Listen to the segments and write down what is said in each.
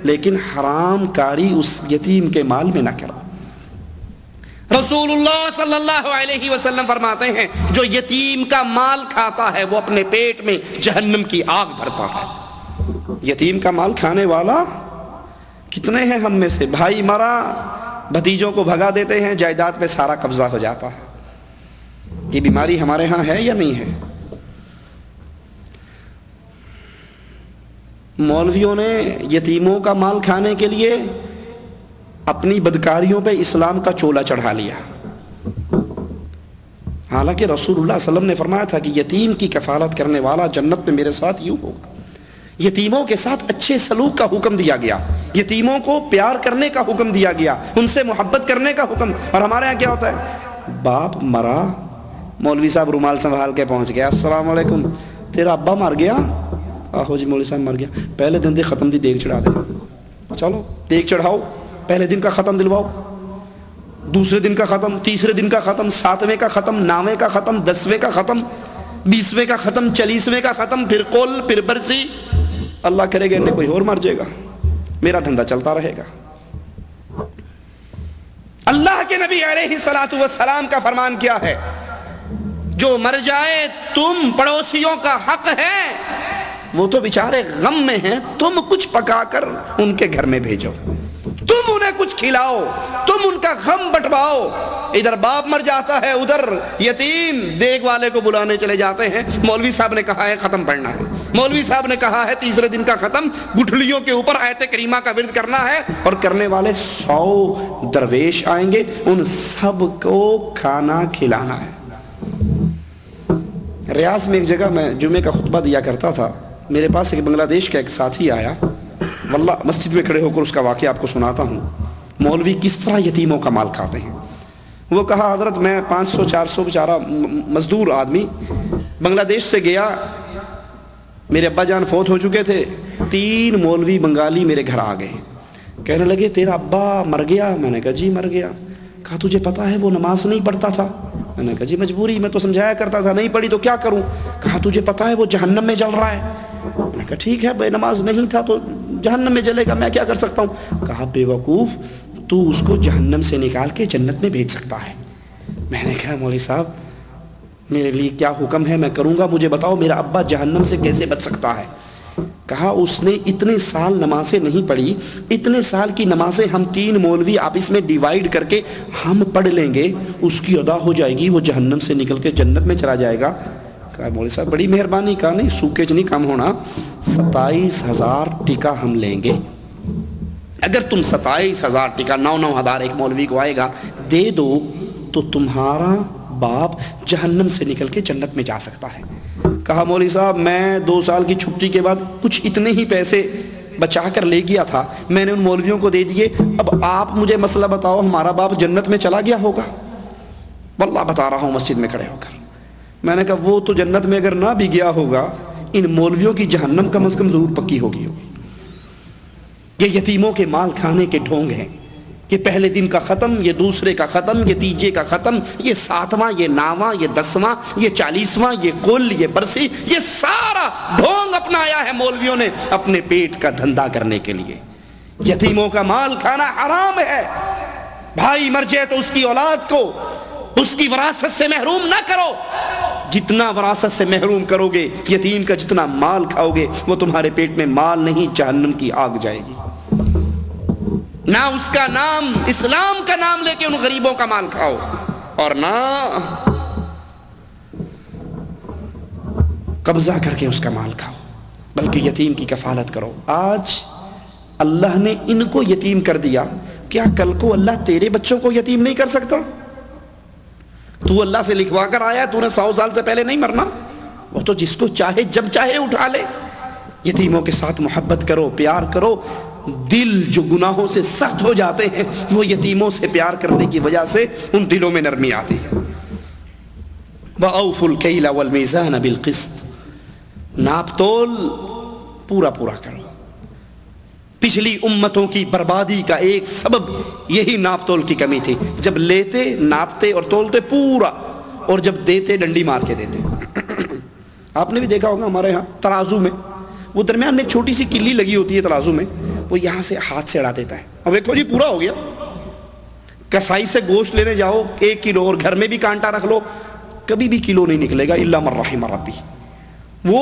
لیکن حرام کاری اس یتیم کے مال میں نہ کرو۔ رسول اللہ صلی اللہ علیہ وسلم فرماتے ہیں جو یتیم کا مال کھاتا ہے وہ اپنے پیٹ میں جہنم کی آگ بھرتا ہے۔ یتیم کا مال کھانے والا کتنے ہیں ہم میں سے؟ بھائی مرا، بھتیجوں کو بھگا دیتے ہیں، جائیداد پہ سارا قبضہ ہو جاتا ہے۔ یہ بیماری ہمارے ہاں ہے یا نہیں ہے؟ مولویوں نے یتیموں کا مال کھانے کے لیے اپنی بدکاریوں پہ اسلام کا چولا چڑھا لیا، حالانکہ رسول اللہ صلی اللہ علیہ وسلم نے فرمایا تھا کہ یتیم کی کفالت کرنے والا جنت میں میرے ساتھ یوں ہوگا۔ یتیموں کے ساتھ اچھے سلوک کا حکم دیا گیا، یتیموں کو پیار کرنے کا حکم دیا گیا، ان سے محبت کرنے کا حکم۔ اور ہمارے یہاں کیا ہوتا ہے؟ باپ مرا، مولوی صاحب رومال سنبھال کے پہنچ گیا، السلام علیکم، تیرا ابا مر گیا؟ آہو جی مولوی صاحب مر گیا، پہلے دن دی ختم دی دیگ چڑھا دے، چلو دیگ چڑھاؤ، پہلے دن کا ختم دلواؤ، دوسرے دن کا ختم، تیسرے دن کا ختم، 7ویں کا ختم، 9ویں کا ختم، 10ویں کا ختم، 20ویں کا ختم، 40ویں کا ختم، پھر قل، پھر برسی۔ اللہ کرے گا انہیں کوئی اور مر جائے گا، میرا دھندا چلتا رہے گا۔ اللہ کے نبی علیہ السلام کا فرمان کیا ہے؟ جو مر جائے تم پڑوسیوں کا حق ہے، وہ تو بیچارے غم میں ہیں، تم کچھ پکا کر ان کے گھر میں بھیجو، تم انہیں کچھ کھلاؤ، تم ان کا غم بٹواؤ۔ ادھر باپ مر جاتا ہے، ادھر یتیم دیگ والے کو بلانے چلے جاتے ہیں، مولوی صاحب نے کہا ہے ختم پڑھنا ہے، مولوی صاحب نے کہا ہے تیسرے دن کا ختم، گٹھلیوں کے اوپر آیت کریمہ کا ورد کرنا ہے، اور کرنے والے 100 درویش آئیں گے، ان سب کو کھانا کھلانا ہے۔ ریاض میں ایک جگہ میں جمعے کا خطبہ دیا کرتا تھا، میرے پاس ایک بنگلہ دیش کا ایک ساتھی آیا، واللہ مسجد میں کھڑے ہو کر اس کا واقعہ آپ کو سناتا ہوں، مولوی کس طرح یتیموں کا مال کھاتے ہیں۔ وہ کہا حضرت میں 500-400 بیچارہ مزدور آدمی بنگلہ دیش سے گیا، میرے ابا جان فوت ہو چکے تھے، 3 مولوی بنگالی میرے گھر آ گئے، کہنے لگے تیرا ابا مر گیا؟ میں نے کہا جی مر گیا۔ کہا تجھے پتا ہے وہ نماز نہیں پڑھتا تھا؟ میں نے کہا جی مجبوری، میں تو سمجھایا کرتا تھا، نہیں پڑھی تو کیا کروں؟ کہا تجھے پتا ہے وہ جہنم میں جل رہا ہے؟ میں نے کہا ٹھیک ہے بے نماز نہیں تھا تو جہنم میں جلے گا، میں کیا کر سکتا ہوں؟ کہا بے وقوف، تو اس کو جہنم سے نکال کے جنت میں بھیج سکتا ہے۔ میں نے کہا مولوی صاحب میرے لیے کیا حکم ہے، میں کروں گا، مجھے بتاؤ میرا ابا جہنم سے کیسے بچ سکتا ہے؟ کہا اس نے اتنے سال نمازیں نہیں پڑھی، اتنے سال کی نمازیں ہم 3 مولوی آپس میں ڈیوائیڈ کر کے ہم پڑھ لیں گے، اس کی ادا ہو جائے گی، وہ جہنم سے نکل کے جنت میں چلا جائے گا۔ کہا مولوی صاحب بڑی مہربانی۔ کہا نہیں سوکیج نہیں کم ہونا، 27,000 ٹکا ہم لیں گے، اگر تم 27,000 ٹکا 9,000 ایک مولوی کو آئے گا دے دو تو تمہارا باپ جہنم سے نکل کے جنت میں جا سکتا ہے۔ کہا مولوی صاحب میں 2 سال کی چھٹی کے بعد کچھ اتنے ہی پیسے بچا کر لے گیا تھا، میں نے ان مولویوں کو دے دیے، اب آپ مجھے مسئلہ بتاؤ ہمارا باپ جنت میں چلا گیا ہوگا؟ واللہ بتا رہا ہوں مسجد میں کھڑے ہو کر۔ میں نے کہا وہ تو جنت میں اگر نہ بھی گیا ہوگا، ان مولویوں کی جہنم کم از کم ضرور پکی ہوگی۔ یہ یتیموں کے مال کھانے کے ڈھونگ ہیں، یہ پہلے دن کا ختم، یہ دوسرے کا ختم، یہ تیجے کا ختم، یہ 7واں، یہ 9واں، یہ 10واں، یہ 40واں، یہ کل، یہ برسی، یہ سارا ڈھونگ اپنایا ہے مولویوں نے اپنے پیٹ کا دھندا کرنے کے لیے۔ یتیموں کا مال کھانا حرام ہے۔ بھائی مر جائے تو اس کی اولاد کو اس کی وراثت سے محروم نہ کرو، جتنا وراثت سے محروم کرو گے، یتیم کا جتنا مال کھاؤ گے، وہ تمہارے پیٹ میں مال نہیں جہنم کی آگ جائے گی۔ نہ اس کا نام اسلام کا نام لے کے ان غریبوں کا مال کھاؤ، اور نہ قبضہ کر کے اس کا مال کھاؤ، بلکہ یتیم کی کفالت کرو۔ آج اللہ نے ان کو یتیم کر دیا، کیا کل کو اللہ تیرے بچوں کو یتیم نہیں کر سکتا؟ تو اللہ سے لکھوا کر آیا، تو نے 100 سال سے پہلے نہیں مرنا، وہ تو جس کو چاہے جب چاہے اٹھا لے۔ یتیموں کے ساتھ محبت کرو، پیار کرو۔ دل جو گناہوں سے سخت ہو جاتے ہیں وہ یتیموں سے پیار کرنے کی وجہ سے ان دلوں میں نرمی آتی ہے۔ وَأَوْفُوا الْكَيْلَ وَالْمِيزَانَ بِالْقِسْطِ، ناپ تول پورا پورا کرو۔ پچھلی امتوں کی بربادی کا ایک سبب یہی ناپ تول کی کمی تھی، جب لیتے ناپتے اور تولتے پورا، اور جب دیتے ڈنڈی مار کے دیتے۔ آپ نے بھی دیکھا ہوگا ہمارے ہاں ترازو میں وہ درمیان میں ایک چھوٹی سی کلی لگی ہوتی ہے ترازو میں، وہ یہاں سے ہاتھ سے اڑا دیتا ہے، اب دیکھو جی پورا ہو گیا. کسائی سے گوشت لینے جاؤ 1 کلو اور گھر میں بھی کانٹا رکھ لو، کبھی بھی کلو نہیں نکلے گا الا من رحم ربی. وہ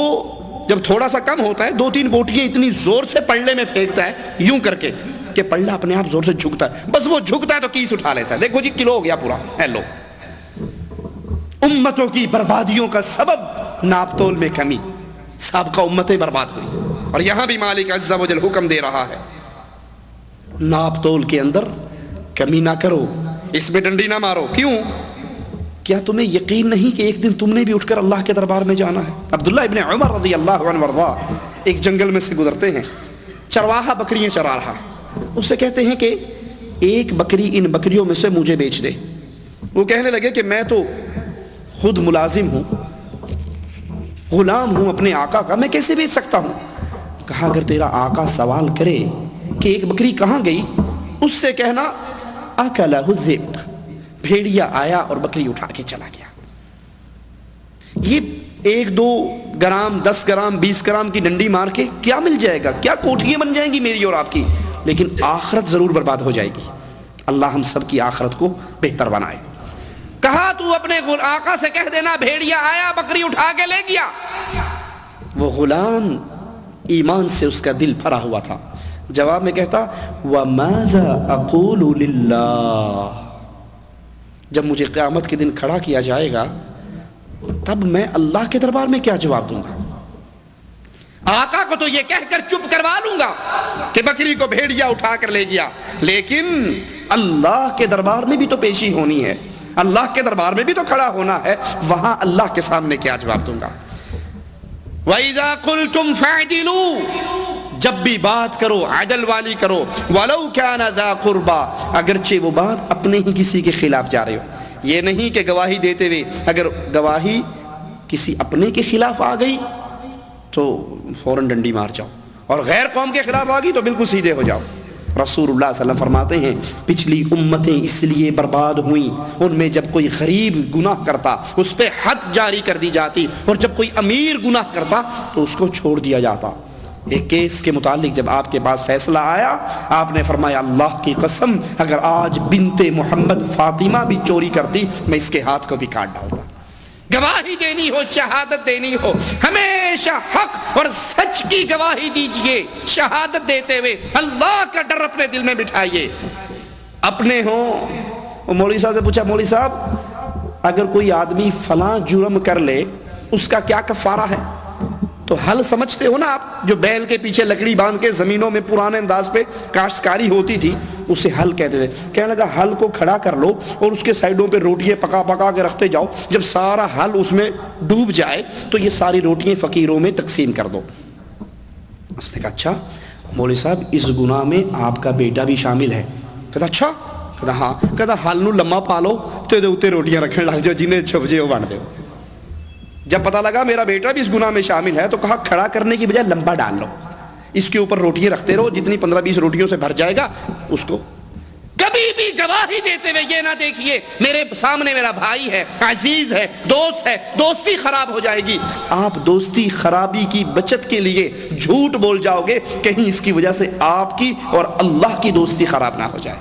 جب تھوڑا سا کم ہوتا ہے 2-3 بوٹیاں اتنی زور سے پلڑے میں پھینکتا ہے یوں کر کے کہ پلڑا اپنے آپ زور سے جھکتا ہے، بس وہ جھکتا ہے تو کیس اٹھا لیتا ہے. دیکھو جی کلو ہو گیا پورا. ہیلو، امتوں کی بربادیوں کا سبب ناپ تول میں کمی، سابقہ امتیں برباد ہوئی. اور یہاں بھی مالک عز و جل حکم دے رہا ہے ناپ تول کے اندر کمی نہ کرو، اس میں ڈنڈی نہ مارو. کیوں؟ کیا تمہیں یقین نہیں کہ ایک دن تم نے بھی اٹھ کر اللہ کے دربار میں جانا ہے؟ عبداللہ ابن عمر رضی اللہ عنہ وارضا ایک جنگل میں سے گزرتے ہیں، چرواہا بکریاں چرا رہا، اس سے کہتے ہیں کہ ایک بکری ان بکریوں میں سے مجھے بیچ دے. وہ کہنے لگے کہ میں تو خود ملازم ہوں، غلام ہوں اپنے آقا کا، میں کیسے بیچ سکتا ہوں؟ کہا اگر تیرا آقا سوال کرے کہ ایک بکری کہاں گئی، اس سے کہنا اکلہ الذئب، بھیڑیا آیا اور بکری اٹھا کے چلا گیا. یہ 1-2 گرام 10 گرام 20 گرام کی ڈنڈی مار کے کیا مل جائے گا؟ کیا کوٹھیاں بن جائیں گی میری اور آپ کی؟ لیکن آخرت ضرور برباد ہو جائے گی. اللہ ہم سب کی آخرت کو بہتر بنائے. کہا تو اپنے آقا سے کہہ دینا بھیڑیا آیا بکری اٹھا کے لے گیا. وہ غلام ایمان سے اس کا دل بھرا ہوا تھا، جواب میں کہتا وَمَاذَا أَقُولُ لِلَّهِ، جب مجھے قیامت کے دن کھڑا کیا جائے گا تب میں اللہ کے دربار میں کیا جواب دوں گا؟ آقا کو تو یہ کہہ کر چپ کروا لوں گا کہ بکری کو بھیڑیا اٹھا کر لے گیا، لیکن اللہ کے دربار میں بھی تو پیشی ہونی ہے، اللہ کے دربار میں بھی تو کھڑا ہونا ہے، وہاں اللہ کے سامنے کیا جواب دوں گا؟ وَإِذَا قُلْتُمْ فَاعْدِلُوا، جب بھی بات کرو عدل والی کرو، وَلَوْ كَانَ ذَا قُرْبَى، اگرچہ وہ بات اپنے ہی کسی کے خلاف جا رہے ہو. یہ نہیں کہ گواہی دیتے ہوئے اگر گواہی کسی اپنے کے خلاف آ گئی تو فوراً ڈنڈی مار جاؤ، اور غیر قوم کے خلاف آ گئی تو بالکل سیدھے ہو جاؤ. رسول اللہ صلی اللہ علیہ وسلم فرماتے ہیں پچھلی امتیں اس لیے برباد ہوئیں، ان میں جب کوئی غریب گناہ کرتا اس پہ حد جاری کر دی جاتی، اور جب کوئی امیر گناہ کرتا تو اس کو چھوڑ دیا جاتا. ایک کیس کے متعلق جب آپ کے پاس فیصلہ آیا، آپ نے فرمایا اللہ کی قسم اگر آج بنت محمد فاطمہ بھی چوری کرتی میں اس کے ہاتھ کو بھی کاٹ ڈالتا. گواہی دینی ہو، شہادت دینی ہو، ہمیشہ حق اور سچ کی گواہی دیجئے. شہادت دیتے ہوئے اللہ کا ڈر اپنے دل میں بٹھائیے. اپنے ہوں، وہ مولوی صاحب سے پوچھا مولوی صاحب اگر کوئی آدمی فلاں جرم کر لے اس کا کیا کفارہ ہے؟ تو حل سمجھتے ہو نا آپ، جو بیل کے پیچھے لکڑی باندھ کے زمینوں میں پرانے انداز پہ کاشتکاری ہوتی تھی اسے حل کہتے تھے. کہنے لگا حل کو کھڑا کر لو اور اس کے سائیڈوں پہ روٹیاں پکا پکا کے رکھتے جاؤ، جب سارا حل اس میں ڈوب جائے تو یہ ساری روٹیاں فقیروں میں تقسیم کر دو. اس نے کہا اچھا مولوی صاحب اس گناہ میں آپ کا بیٹا بھی شامل ہے؟ کہتا اچھا، کہتا ہاں. کہتا حل نو لمحہ پالو تے دے اوتے روٹیاں رکھنے لگ جاؤ، جنہیں چھپ جے وہ بن دے. جب پتہ لگا میرا بیٹا بھی اس گناہ میں شامل ہے تو کہا کھڑا کرنے کی بجائے لمبا ڈال لو، اس کے اوپر روٹیاں رکھتے رہو، جتنی 15-20 روٹیوں سے بھر جائے گا اس کو. کبھی بھی گواہی دیتے ہوئے یہ نہ دیکھیے میرے سامنے میرا بھائی ہے، عزیز ہے، دوست ہے، دوستی خراب ہو جائے گی. آپ دوستی خرابی کی بچت کے لیے جھوٹ بول جاؤ گے، کہیں اس کی وجہ سے آپ کی اور اللہ کی دوستی خراب نہ ہو جائے.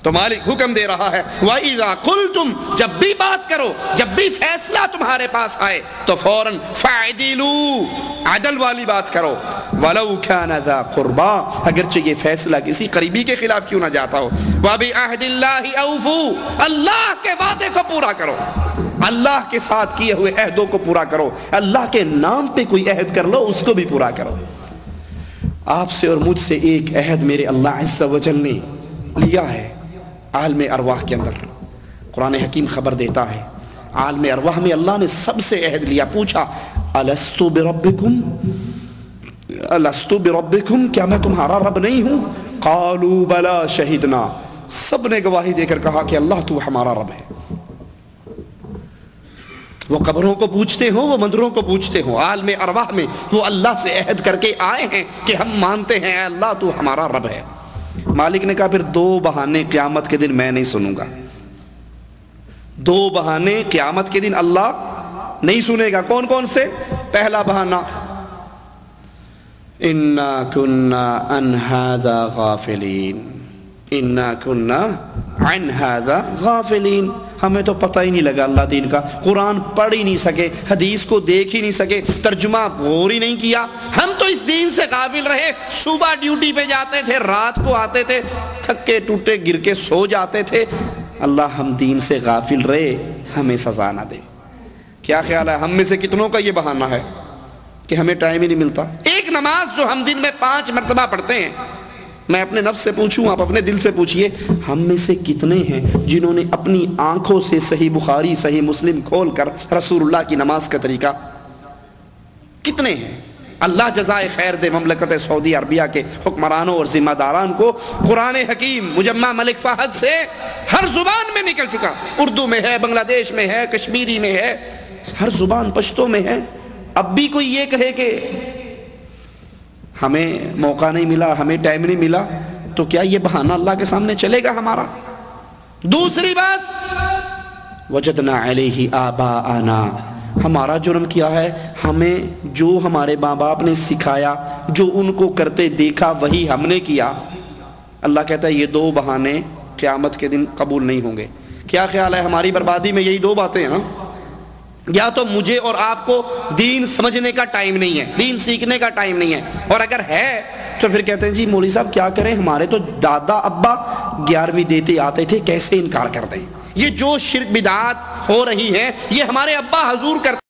تو مالک حکم دے رہا ہے وَإِذَا قُلْتُمْ، جب بھی بات کرو، جب بھی فیصلہ تمہارے پاس آئے تو فوراً فَاعْدِلُوا، عدل والی بات کرو. وَلَوْ كَانَ ذَا قُرْبَى، اگرچہ یہ فیصلہ کسی قریبی کے خلاف کیوں نہ جاتا ہو. وَبِعَهْدِ اللَّهِ أَوْفُوا، اللہ کے وعدے کو پورا کرو، اللہ کے ساتھ کیے ہوئے عہدوں کو پورا کرو. اللہ کے نام پہ کوئی عہد کر لو اس کو بھی پورا کرو. آپ سے اور مجھ سے ایک عہد میرے اللہ عز و جل نے لیا ہے عالم ارواح کے اندر. قرآن حکیم خبر دیتا ہے عالم ارواح میں اللہ نے سب سے عہد لیا. پوچھا الستو بربکم، الستو بربکم، کیا میں تمہارا رب نہیں ہوں؟ قالوا بلا شہدنا، سب نے گواہی دے کر کہا کہ اللہ تو ہمارا رب ہے. وہ قبروں کو پوچھتے ہوں، وہ مندروں کو پوچھتے ہوں، عالم ارواح میں وہ اللہ سے عہد کر کے آئے ہیں کہ ہم مانتے ہیں اے اللہ تو ہمارا رب ہے. مالک نے کہا پھر 2 بہانے قیامت کے دن میں نہیں سنوں گا. 2 بہانے قیامت کے دن اللہ نہیں سنے گا. کون کون سے؟ پہلا بہانہ انا کننا عن ھذا غافلین، انا کننا عن ھذا غافلین، ہمیں تو پتہ ہی نہیں لگا اللہ دین کا، قرآن پڑھ ہی نہیں سکے، حدیث کو دیکھ ہی نہیں سکے، ترجمہ غور ہی نہیں کیا، ہم تو اس دین سے غافل رہے، صبح ڈیوٹی پہ جاتے تھے، رات کو آتے تھے، تھکے ٹوٹے گر کے سو جاتے تھے، اللہ ہم دین سے غافل رہے، ہمیں سزا نہ دے۔ کیا خیال ہے ہم میں سے کتنوں کا یہ بہانہ ہے کہ ہمیں ٹائم ہی نہیں ملتا؟ ایک نماز جو ہم دن میں 5 مرتبہ پڑھتے ہیں، میں اپنے نفس سے پوچھوں، آپ اپنے دل سے پوچھئے، ہم میں سے کتنے ہیں جنہوں نے اپنی آنکھوں سے صحیح بخاری صحیح مسلم کھول کر رسول اللہ کی نماز کا طریقہ، کتنے ہیں؟ اللہ جزائے خیر دے مملکت سعودی عربیہ کے حکمرانوں اور ذمہ داران کو، قرآن حکیم مجمع ملک فہد سے ہر زبان میں نکل چکا، اردو میں ہے، بنگلہ دیش میں ہے، کشمیری میں ہے، ہر زبان، پشتو میں ہے۔ اب بھی کوئی یہ کہے کہ ہمیں موقع نہیں ملا، ہمیں ٹائم نہیں ملا، تو کیا یہ بہانہ اللہ کے سامنے چلے گا ہمارا؟ دوسری بات، وجدنا علیہ آباءنا، ہمارا جرم کیا ہے؟ ہمیں جو ہمارے ماں باپ نے سکھایا، جو ان کو کرتے دیکھا، وہی ہم نے کیا۔ اللہ کہتا ہے یہ 2 بہانے قیامت کے دن قبول نہیں ہوں گے۔ کیا خیال ہے ہماری بربادی میں یہی 2 باتیں ہیں نا؟ یا تو مجھے اور آپ کو دین سمجھنے کا ٹائم نہیں ہے، دین سیکھنے کا ٹائم نہیں ہے، اور اگر ہے تو پھر کہتے ہیں جی مولوی صاحب کیا کریں، ہمارے تو دادا ابا 11ویں دیتے آتے تھے، کیسے انکار کر دیں؟ یہ جو شرک بدعات ہو رہی ہے یہ ہمارے ابا حضور کرتے